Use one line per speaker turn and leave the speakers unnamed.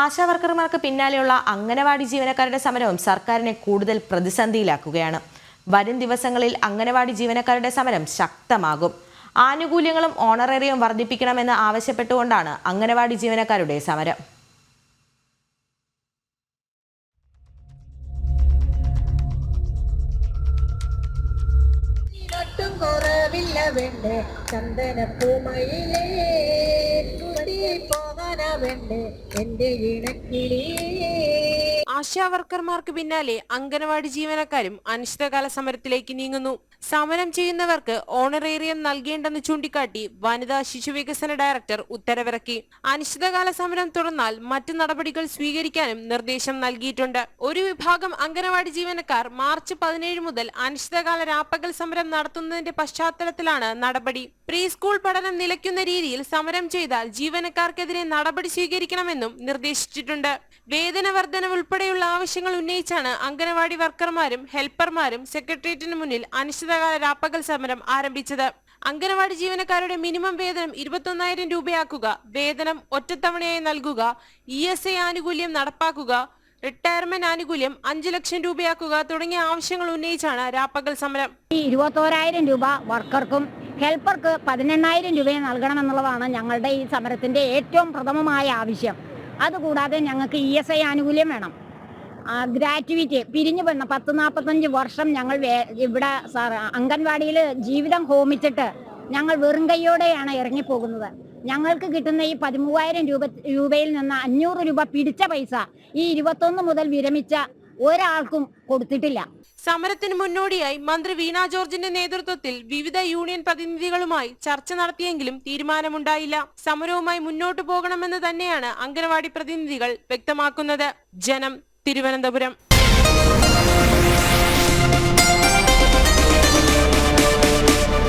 ആശാവർക്കർമാർക്ക് പിന്നാലെയുള്ള അംഗനവാടി ജീവനക്കാരുടെ സമരവും സർക്കാരിനെ കൂടുതൽ പ്രതിസന്ധിയിലാക്കുകയാണ്. വരും ദിവസങ്ങളിൽ അംഗനവാടി ജീവനക്കാരുടെ സമരം ശക്തമാകും. ആനുകൂല്യങ്ങളും ഓണറേറിയവും വർദ്ധിപ്പിക്കണമെന്ന് ആവശ്യപ്പെട്ടുകൊണ്ടാണ് അംഗനവാടി ജീവനക്കാരുടെ സമരം.
ആശാവർക്കർമാർക്ക് പിന്നാലെ അംഗനവാടി ജീവനക്കാരും അനിശ്ചിതകാല സമരത്തിലേക്ക് നീങ്ങുന്നു. സമരം ചെയ്യുന്നവർക്ക് ഓണറേറിയം നൽകേണ്ടെന്ന് ചൂണ്ടിക്കാട്ടി വനിതാ ശിശുവികസന ഡയറക്ടർ ഉത്തരവിറക്കി. അനിശ്ചിതകാല സമരം തുടർന്നാൽ മറ്റു നടപടികൾ സ്വീകരിക്കാനും നിർദ്ദേശം നൽകിയിട്ടുണ്ട്. ഒരു വിഭാഗം അംഗനവാടി ജീവനക്കാർ മാർച്ച് 17 മുതൽ അനിശ്ചിതകാല രാപ്പകൽ സമരം നടത്തുന്നതിന്റെ പശ്ചാത്തലത്തിലാണ് നടപടി. പ്രീ സ്കൂൾ പഠനം നിലയ്ക്കുന്ന രീതിയിൽ സമരം ചെയ്താൽ ജീവനക്കാർക്കെതിരെ നടപടി സ്വീകരിക്കണമെന്നും നിർദ്ദേശിച്ചിട്ടുണ്ട്. വേതന വർധനവ് ഉൾപ്പെടെയുള്ള ആവശ്യങ്ങൾ ഉന്നയിച്ചാണ് അംഗനവാടി വർക്കർമാരും ഹെൽപ്പർമാരും സെക്രട്ടേറിയറ്റിന് മുന്നിൽ അനിശ്ചിതകാല രാപ്പകൽ സമരം ആരംഭിച്ചത്. അംഗനവാടി ജീവനക്കാരുടെ മിനിമം വേതനം 21,000 രൂപയാക്കുക, വേതനം ഒറ്റത്തവണയായി നൽകുക, ESI ആനുകൂല്യം നടപ്പാക്കുക, റിട്ടയർമെന്റ് ആനുകൂല്യം 5 ലക്ഷം രൂപയാക്കുക തുടങ്ങിയ ആവശ്യങ്ങൾ ഉന്നയിച്ചാണ് രാപ്പകൽ സമരം.
21,000 രൂപ വർക്കർക്കും ഹെൽപ്പർക്ക് 18,000 രൂപയും നൽകണമെന്നുള്ളതാണ് ഞങ്ങളുടെ ഈ സമരത്തിന്റെ ഏറ്റവും പ്രഥമമായ ആവശ്യം. അതുകൂടാതെ ഞങ്ങൾക്ക് ESI ആനുകൂല്യം വേണം. ഗ്രാറ്റുവിറ്റി പിരിഞ്ഞു വന്ന 40-45 വർഷം ഞങ്ങൾ ഇവിടെ അംഗൻവാടിയിൽ ജീവിതം ഹോമിച്ചിട്ട് ഞങ്ങൾ വെറും കൈയോടെയാണ് ഇറങ്ങിപ്പോകുന്നത്. ഞങ്ങൾക്ക് കിട്ടുന്ന ഈ 13,000 രൂപയിൽ നിന്ന് 500 രൂപ പിടിച്ച പൈസ ഈ 21 മുതൽ വിരമിച്ച ഒരാൾക്കും കൊടുത്തിട്ടില്ല.
സമരത്തിന് മുന്നോടിയായി മന്ത്രി വീണ ജോർജിന്റെ നേതൃത്വത്തിൽ വിവിധ യൂണിയൻ പ്രതിനിധികളുമായി ചർച്ച നടത്തിയെങ്കിലും തീരുമാനമുണ്ടായില്ല. സമരവുമായി മുന്നോട്ടു പോകണമെന്ന് തന്നെയാണ് അംഗനവാടി പ്രതിനിധികൾ വ്യക്തമാക്കുന്നത്. ജനം, തിരുവനന്തപുരം.